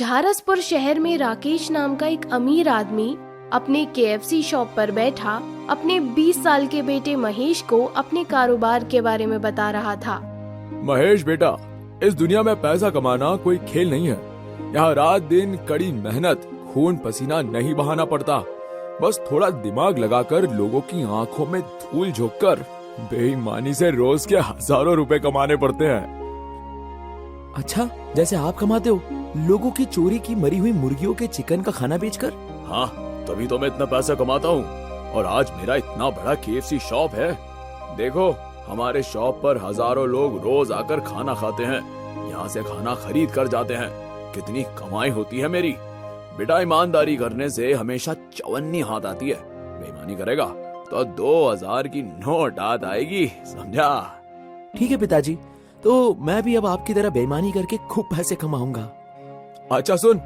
झारसपुर शहर में राकेश नाम का एक अमीर आदमी अपने केएफसी शॉप पर बैठा अपने 20 साल के बेटे महेश को अपने कारोबार के बारे में बता रहा था। महेश बेटा, इस दुनिया में पैसा कमाना कोई खेल नहीं है। यहाँ रात दिन कड़ी मेहनत, खून पसीना नहीं बहाना पड़ता। बस थोड़ा दिमाग लगाकर लोगों की आंखों में धूल झोंककर बेईमानी से रोज के हजारों रुपए कमाने पड़ते हैं। अच्छा, जैसे आप कमाते हो लोगों की चोरी की मरी हुई मुर्गियों के चिकन का खाना बेचकर? हाँ, तभी तो मैं इतना पैसा कमाता हूँ और आज मेरा इतना बड़ा केएफसी शॉप है। देखो, हमारे शॉप पर हजारों लोग रोज आकर खाना खाते हैं, यहाँ से खाना खरीद कर जाते हैं। कितनी कमाई होती है मेरी। बेटा, ईमानदारी करने से हमेशा चवन्नी हाथ आती है। बेईमानी करेगा तो 2000 की नोट हाथ आएगी, समझा? ठीक है पिताजी, तो मैं भी अब आपकी तरह बेईमानी करके खूब पैसे कमाऊंगा। अच्छा सुन,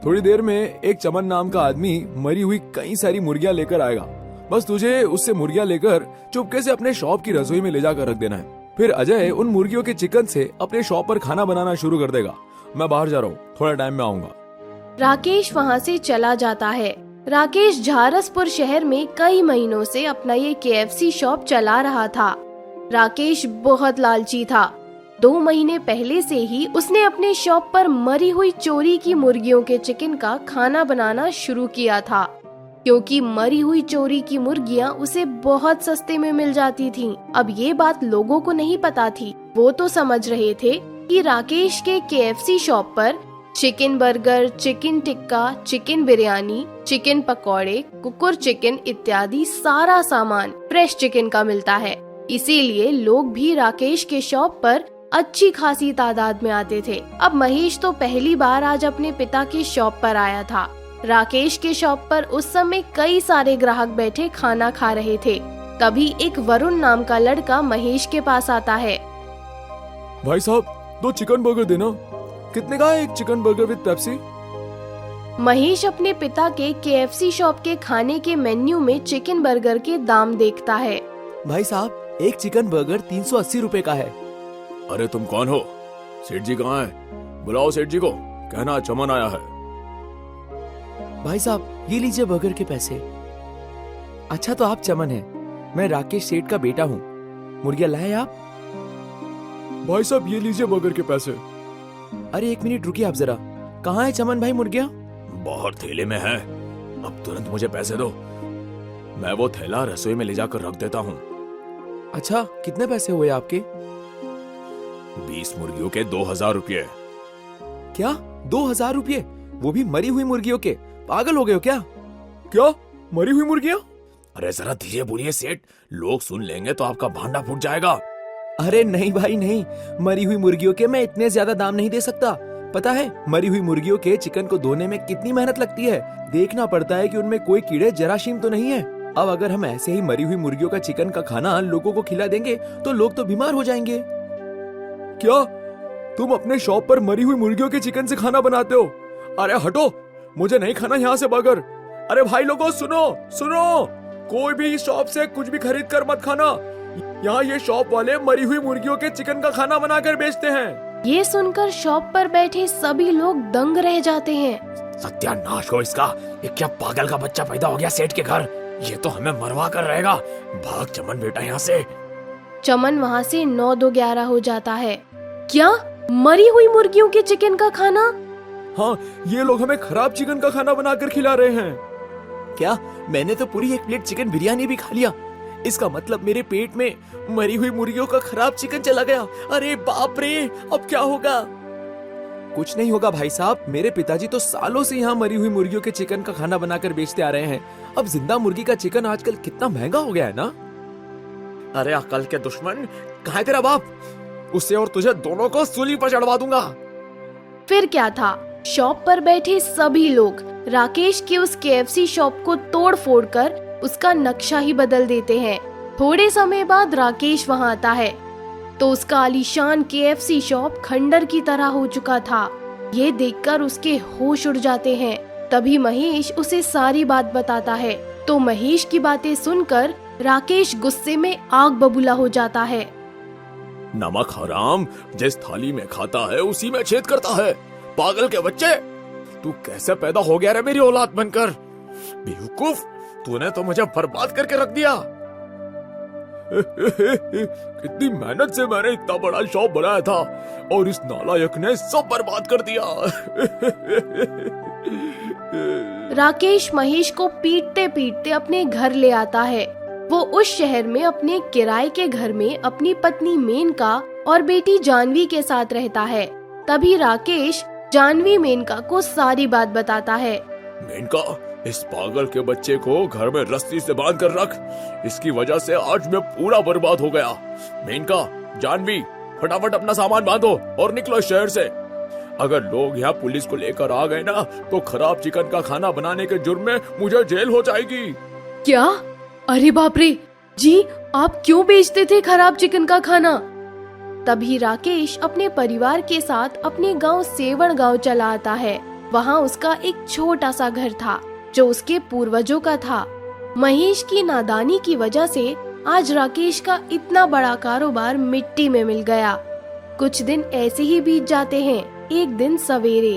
थोड़ी देर में एक चमन नाम का आदमी मरी हुई कई सारी मुर्गियां लेकर आएगा। बस तुझे उससे मुर्गियां लेकर चुपके से अपने शॉप की रसोई में ले जाकर रख देना है। फिर अजय उन मुर्गियों के चिकन से अपने शॉप पर खाना बनाना शुरू कर देगा। मैं बाहर जा रहा हूँ, थोड़ा टाइम में आऊंगा। राकेश वहाँ से चला जाता है। राकेश झारसपुर शहर में कई महीनों से अपना ये केएफसी शॉप चला रहा था। राकेश बहुत लालची था। 2 महीने पहले से ही उसने अपने शॉप पर मरी हुई चोरी की मुर्गियों के चिकन का खाना बनाना शुरू किया था, क्योंकि मरी हुई चोरी की मुर्गियां उसे बहुत सस्ते में मिल जाती थीं। अब ये बात लोगों को नहीं पता थी। वो तो समझ रहे थे कि राकेश के केएफसी शॉप पर chicken burger, chicken tikka, chicken biryani, chicken पकौड़े, कुकुर चिकन इत्यादि सारा सामान फ्रेश चिकन का मिलता है। इसीलिए लोग भी राकेश के शॉप पर अच्छी खासी तादाद में आते थे। अब महेश तो पहली बार आज अपने पिता की शॉप पर आया था। राकेश के शॉप पर उस समय कई सारे ग्राहक बैठे खाना खा रहे थे। तभी एक वरुण नाम का लड़का महेश के पास आता है। भाई साहब, 2 चिकन बर्गर देना। कितने का है एक chicken burger with Pepsi? Mahesh अपने पिता के केएफसी शॉप के खाने के मेन्यू में चिकन बर्गर के दाम देखता है। भाई साहब, एक चिकन बर्गर 380 रुपए का है। अरे तुम कौन हो? सेठ जी कहाँ है? बुलाओ सेठ जी को, कहना चमन आया है। भाई साहब, ये लीजिए बर्गर के पैसे। अच्छा, तो आप चमन हैं, मैं राकेश सेठ का बेटा हूँ। मुर्गियाँ लाए आप? भाई साहब, ये लीजिए बर्गर के पैसे। अरे 1 मिनट रुकिए आप जरा। कहाँ है चमन भाई मुर्गियाँ? बाहर थैले में है। अब तुरंत मुझे पैसे दो, मैं वो थैला रसोई में ले जाकर रख देता हूँ। अच्छा, कितने पैसे हुए आपके? 20 मुर्गियों के 2000 रुपये। क्या 2000 रुपये? वो भी मरी हुई मुर्गियों के? पागल हो गए हो क्या? क्या मरी हुई मुर्गियाँ? अरे जरा धीरे बोलिए सेठ, लोग सुन लेंगे तो आपका भांडा फूट जाएगा। अरे नहीं भाई नहीं, मरी हुई मुर्गियों के मैं इतने ज्यादा दाम नहीं दे सकता। पता है मरी हुई मुर्गियों के चिकन को धोने में कितनी मेहनत लगती है। देखना पड़ता है कि उनमें कोई कीड़े जरासीम तो नहीं है। अब अगर हम ऐसे ही मरी हुई मुर्गियों का चिकन का खाना लोगों को खिला देंगे तो लोग तो बीमार हो जाएंगे। क्या तुम अपने शॉप पर मरी हुई मुर्गियों के चिकन से खाना बनाते हो? अरे हटो, मुझे नहीं खाना यहाँ से बर्गर। अरे भाई लोगों, सुनो सुनो, कोई भी शॉप से कुछ भी खरीद कर मत खाना। यहाँ ये शॉप वाले मरी हुई मुर्गियों के चिकन का खाना बनाकर बेचते हैं। ये सुनकर शॉप पर बैठे सभी लोग दंग रह जाते हैं। सत्यानाश हो इसका, ये क्या पागल का बच्चा पैदा हो गया सेठ के घर। ये तो हमें मरवा कर रहेगा। भाग चमन बेटा यहाँ से। चमन वहाँ से 9-2-11 हो जाता है। क्या मरी हुई मुर्गियों के चिकन का खाना? हाँ, ये लोग हमें खराब चिकन का खाना बनाकर खिला रहे हैं। क्या? मैंने तो पूरी 1 प्लेट चिकन बिरयानी भी खा लिया। इसका मतलब मेरे पेट में मरी हुई मुर्गियों का खराब चिकन चला गया। अरे बाप रे, अब क्या होगा? कुछ नहीं होगा भाई साहब, मेरे पिताजी तो सालों से यहाँ मरी हुई मुर्गियों के चिकन का खाना बनाकर बेचते आ रहे हैं। अब जिंदा मुर्गी का चिकन आजकल कितना महंगा हो गया है ना। अरे अकल के दुश्मन, कहाँ है तेरा बाप? उससे और तुझे दोनों को सूली पर चढ़वा दूंगा। फिर क्या था, शॉप पर बैठे सभी लोग राकेश के उस केएफसी शॉप को तोड़ फोड़ कर उसका नक्शा ही बदल देते हैं। थोड़े समय बाद राकेश वहाँ आता है तो उसका आलीशान केएफसी शॉप खंडर की तरह हो चुका था। ये देखकर उसके होश उड़ जाते हैं। तभी महेश उसे सारी बात बताता है। तो महेश की बातें सुनकर राकेश गुस्से में आग बबूला हो जाता है। नमक हराम जिस थाली में खाता है उसी में छेद करता है। पागल के बच्चे, तू कैसे पैदा हो गया रे मेरी औलाद बनकर? बेवकूफ, तूने तो मुझे बर्बाद करके रख दिया। कितनी मेहनत से मैंने इतना बड़ा शॉप बनाया था और इस नालायक ने सब बर्बाद कर दिया। राकेश महेश को पीटते पीटते अपने घर ले आता है। वो उस शहर में अपने किराए के घर में अपनी पत्नी मेनका और बेटी जानवी के साथ रहता है। तभी राकेश जानवी मेनका को सारी बात बताता है। मेनका, इस पागल के बच्चे को घर में रस्सी से बांध कर रख। इसकी वजह से आज मैं पूरा बर्बाद हो गया। मेनका, जानवी, फटाफट अपना सामान बांधो और निकलो शहर से। अगर लोग यहाँ पुलिस को लेकर आ गए ना तो खराब चिकन का खाना बनाने के जुर्म में मुझे जेल हो जाएगी। क्या? अरे बाप रे जी, आप क्यों बेचते थे खराब चिकन का खाना? तभी राकेश अपने परिवार के साथ अपने गांव सेवण गांव चला आता है। वहां उसका एक छोटा सा घर था जो उसके पूर्वजों का था। महेश की नादानी की वजह से आज राकेश का इतना बड़ा कारोबार मिट्टी में मिल गया। कुछ दिन ऐसे ही बीत जाते हैं। एक दिन सवेरे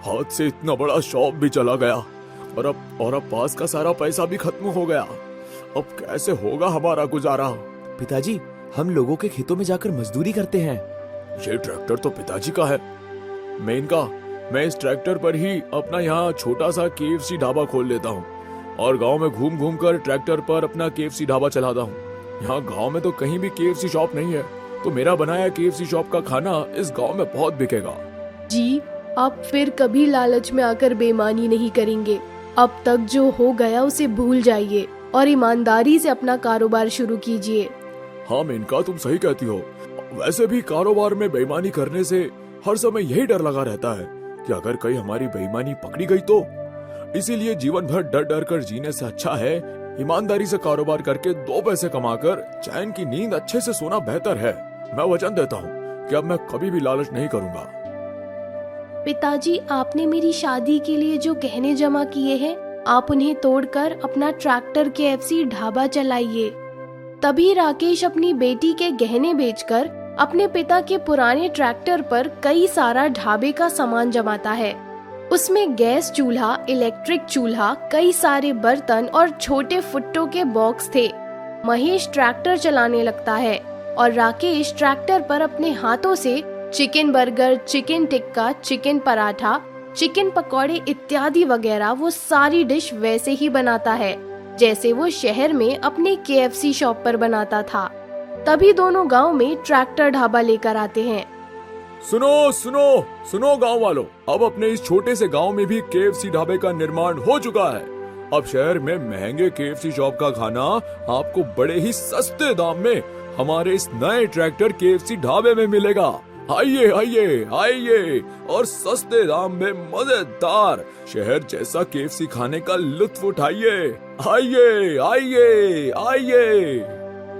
हाथ से इतना बड़ा शॉप भी चला गया और अब पास का सारा पैसा भी खत्म हो गया। अब कैसे होगा हमारा गुजारा? पिताजी, हम लोगों के खेतों में जाकर मजदूरी करते हैं। ये ट्रैक्टर तो पिताजी का है। मैं इस ट्रैक्टर पर ही अपना यहाँ छोटा सा KFC ढाबा खोल लेता हूँ और गांव में घूम घूम कर ट्रैक्टर पर अपना KFC ढाबा चलाता हूँ। यहाँ गांव में तो कहीं भी KFC शॉप नहीं है, तो मेरा बनाया KFC शॉप का खाना इस गांव में बहुत बिकेगा। जी, आप फिर कभी लालच में आकर बेईमानी नहीं करेंगे। अब तक जो हो गया उसे भूल जाइए और ईमानदारी से अपना कारोबार शुरू कीजिए। हाँ मेनका, तुम सही कहती हो। वैसे भी कारोबार में बेईमानी करने से हर समय यही डर लगा रहता है कि अगर कहीं हमारी बेईमानी पकड़ी गई तो। इसीलिए जीवन भर डर डर कर जीने से अच्छा है ईमानदारी से कारोबार करके 2 पैसे कमाकर चैन की नींद अच्छे से सोना बेहतर है। मैं वचन देता हूँ कि अब मैं कभी भी लालच नहीं करूँगा। पिताजी, आपने मेरी शादी के लिए जो गहने जमा किए हैं, आप उन्हें तोड़कर अपना ट्रैक्टर KFC ढाबा चलाइए। तभी राकेश अपनी बेटी के गहने बेचकर अपने पिता के पुराने ट्रैक्टर पर कई सारा ढाबे का सामान जमाता है। उसमें गैस चूल्हा, इलेक्ट्रिक चूल्हा, कई सारे बर्तन और छोटे फुट्टो के बॉक्स थे। महेश ट्रैक्टर चलाने लगता है और राकेश ट्रैक्टर पर अपने हाथों से chicken burger, chicken tikka, chicken paratha, chicken पकौड़े इत्यादि वगैरह वो सारी डिश वैसे ही बनाता है जैसे वो शहर में अपने KFC शॉप पर बनाता था। तभी दोनों गांव में ट्रैक्टर ढाबा लेकर आते हैं। सुनो सुनो सुनो गांव वालों, अब अपने इस छोटे से गांव में भी KFC ढाबे का निर्माण हो चुका है। अब शहर में महंगे KFC शॉप का खाना आपको बड़े ही सस्ते दाम में हमारे इस नए ट्रैक्टर KFC ढाबे में मिलेगा। आइए आइए आइए और सस्ते दाम में मजेदार शहर जैसा KFC खाने का लुत्फ उठाइए। आइए आइए आइए।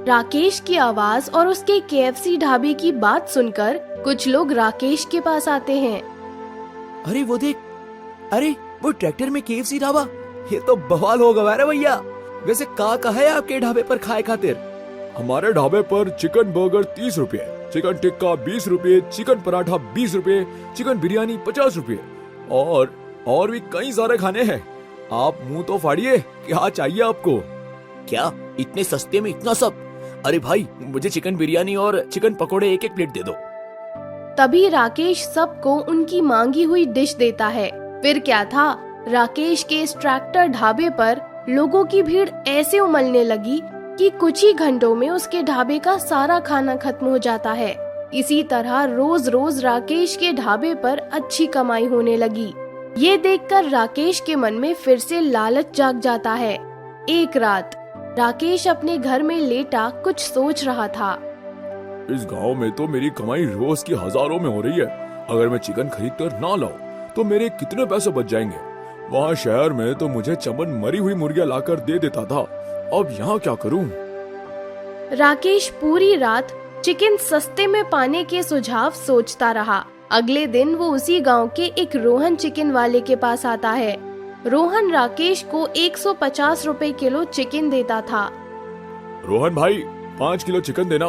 राकेश की आवाज और उसके KFC ढाबे की बात सुनकर कुछ लोग राकेश के पास आते हैं। अरे वो देख, अरे वो ट्रैक्टर में KFC ढाबा, ये तो बवाल हो गया रे भैया। वैसे का है आपके ढाबे पर खाए खातिर? हमारे ढाबे पर चिकन बर्गर 30 रुपए, चिकन टिक्का 20 रुपए, चिकन पराठा 20 रुपए, चिकन बिरयानी 50 रुपए और भी कई सारे खाने हैं। आप मुंह तो फाड़िए, क्या चाहिए आपको? क्या इतने सस्ते में इतना सब? अरे भाई, मुझे चिकन बिरयानी और चिकन पकोड़े 1-1 प्लेट दे दो। तभी राकेश सबको उनकी मांगी हुई डिश देता है। फिर क्या था, राकेश के इस ट्रैक्टर ढाबे पर लोगों की भीड़ ऐसे उमलने लगी कि कुछ ही घंटों में उसके ढाबे का सारा खाना खत्म हो जाता है। इसी तरह रोज रोज राकेश के ढाबे पर अच्छी कमाई होने लगी। ये देखकर राकेश के मन में फिर से लालच जाग जाता है। एक रात राकेश अपने घर में लेटा कुछ सोच रहा था। इस गांव में तो मेरी कमाई रोज की हजारों में हो रही है। अगर मैं चिकन खरीद कर ना लाऊं तो मेरे कितने पैसे बच जाएंगे। वहाँ शहर में तो मुझे चमन मरी हुई मुर्गियां लाकर दे देता था। अब यहाँ क्या करूं? राकेश पूरी रात चिकन सस्ते में पाने के सुझाव सोचता रहा। अगले दिन वो उसी गांव के एक रोहन चिकन वाले के पास आता है। रोहन राकेश को 150 रुपए किलो चिकन देता था। रोहन भाई, 5 किलो चिकन देना।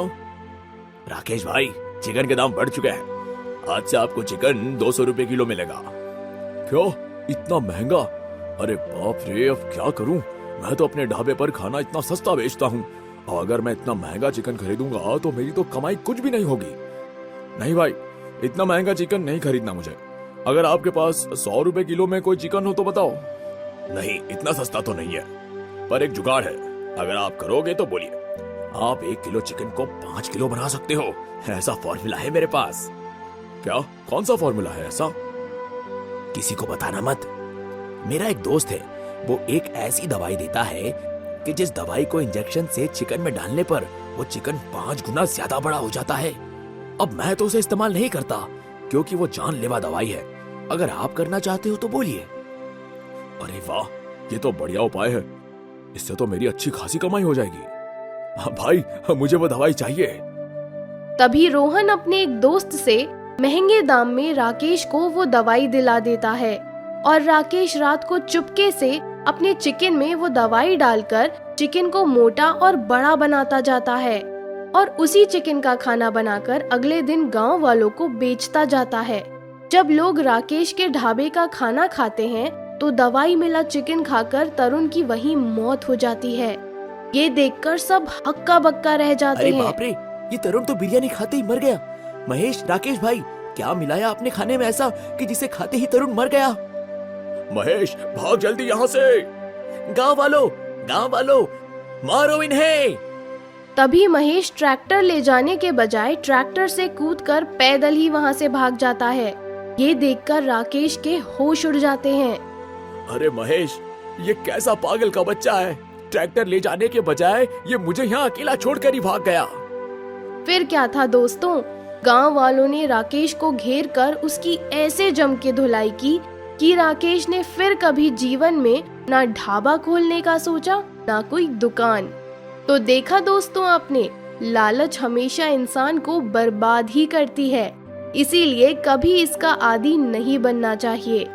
राकेश भाई, चिकन के दाम बढ़ चुके हैं। आज से आपको चिकन 200 रुपए किलो मिलेगा। क्यों? इतना महंगा? अरे बाप रे, अब क्या करूं? मैं तो अपने ढाबे पर खाना इतना सस्ता बेचता हूं, और अगर मैं इतना महंगा चिकन खरीदूंगा तो मेरी तो कमाई कुछ भी नहीं होगी। नहीं भाई, इतना महंगा चिकन नहीं खरीदना मुझे। अगर आपके पास 100 रुपए किलो में कोई चिकन हो तो बताओ। नहीं, इतना सस्ता तो नहीं है, पर एक जुगाड़ है। अगर आप करोगे तो बोलिए। आप 1 किलो चिकन को 5 किलो बना सकते हो, ऐसा फॉर्मूला है मेरे पास। क्या? कौन सा फॉर्मूला है ऐसा? किसी को बताना मत। मेरा एक दोस्त है, वो एक ऐसी दवाई देता है कि जिस दवाई को इंजेक्शन से चिकन में डालने पर वो चिकन 5 गुना ज्यादा बड़ा हो जाता है। अब मैं तो उसे इस्तेमाल नहीं करता क्योंकि वो जानलेवा दवाई है। अगर आप करना चाहते हो तो बोलिए। अरे वाह, ये तो बढ़िया उपाय है। इससे तो मेरी अच्छी खासी कमाई हो जाएगी। हाँ भाई, मुझे वो दवाई चाहिए। तभी रोहन अपने एक दोस्त से महंगे दाम में राकेश को वो दवाई दिला देता है और राकेश रात को चुपके से अपने चिकन में वो दवाई डालकर चिकन को मोटा और बड़ा बनाता जाता है और उसी चिकन का खाना बनाकर अगले दिन गांव वालों को बेचता जाता है। जब लोग राकेश के ढाबे का खाना खाते हैं तो दवाई मिला चिकन खाकर तरुण की वहीं मौत हो जाती है। ये देखकर सब हक्का बक्का रह जाते अरे हैं। बाप रे, ये तरुण तो बिरयानी खाते ही मर गया। महेश, राकेश भाई, क्या मिलाया आपने खाने में ऐसा कि जिसे खाते ही तरुण मर गया? महेश, भाग जल्दी यहाँ से। गांव वालों, मारो इन्हें। तभी महेश ट्रैक्टर ले जाने के बजाय ट्रैक्टर से कूदकर पैदल ही वहाँ से भाग जाता है। ये देखकर राकेश के होश उड़ जाते हैं। अरे महेश, ये कैसा पागल का बच्चा है? ट्रैक्टर ले जाने के बजाय ये मुझे यहाँ अकेला छोड़कर ही भाग गया। फिर क्या था दोस्तों, गांव वालों ने राकेश को घेर कर उसकी ऐसे जम के धुलाई की कि राकेश ने फिर कभी जीवन में ना ढाबा खोलने का सोचा ना कोई दुकान। तो देखा दोस्तों आपने, लालच हमेशा इंसान को बर्बाद ही करती है, इसीलिए कभी इसका आदी नहीं बनना चाहिए।